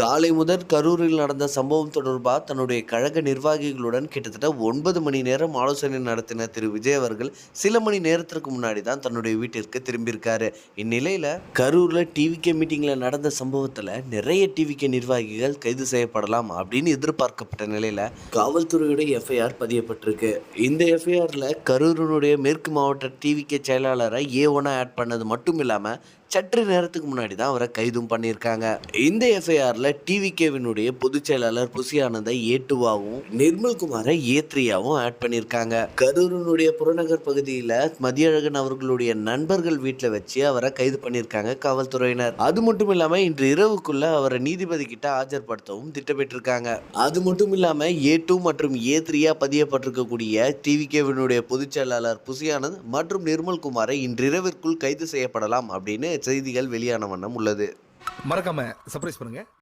காலை முதல் கரூரில் நடந்த சம்பவம் தொடர்பாக தன்னுடைய கழக நிர்வாகிகளுடன் கிட்டத்தட்ட 9 மணி நேரம் ஆலோசனை நடத்தின திரு விஜய் அவர்கள் சில மணி நேரத்திற்கு முன்னாடி தான் தன்னுடைய வீட்டிற்கு திரும்பியிருக்காரு. இந்நிலையில் கரூரில் டிவிகே மீட்டிங்கில் நடந்த சம்பவத்தில் நிறைய டிவிகே நிர்வாகிகள் கைது செய்யப்படலாம் அப்படின்னு எதிர்பார்க்கப்பட்ட நிலையில் காவல்துறையுடைய எஃப்ஐஆர் பதியப்பட்டிருக்கு. இந்த எஃப்ஐஆரில் கரூரினுடைய மேற்கு மாவட்ட டிவிகே செயலாளரை A1 ஆட் பண்ணது மட்டும் இல்லாமல் சற்று நேரத்துக்கு முன்னாடி தான் அவரை கைதும் பண்ணியிருக்காங்க. இந்த எஃப்ஐஆரில் டிவிகேவினுடைய பொதுச் செயலாளர் புசி ஆனந்தை A2வாகவும் நிர்மல்குமாரை A3யாகவும் ஆட் பண்ணியிருக்காங்க. கரூரினுடைய புறநகர் பகுதியில் மதியழகன் அவர்களுடைய நண்பர்கள் வீட்டில் வச்சு அவரை கைது பண்ணியிருக்காங்க காவல்துறையினர். அது மட்டும் இல்லாமல் இன்று இரவுக்குள்ள அவரை நீதிபதி கிட்ட ஆஜர்படுத்தவும் திட்டமிட்டிருக்காங்க. அது மட்டும் இல்லாமல் A2 மற்றும் A3யா பதியப்பட்டிருக்கக்கூடிய டிவிகேவினுடைய பொதுச் செயலாளர் புசி ஆனந்த் மற்றும் நிர்மல்குமாரை இன்றிரவிற்குள் கைது செய்யப்படலாம் அப்படின்னு செய்திகள் வெளியான வண்ணம் உள்ளது. மறக்காம சர்ப்ரைஸ் பண்ணுங்க.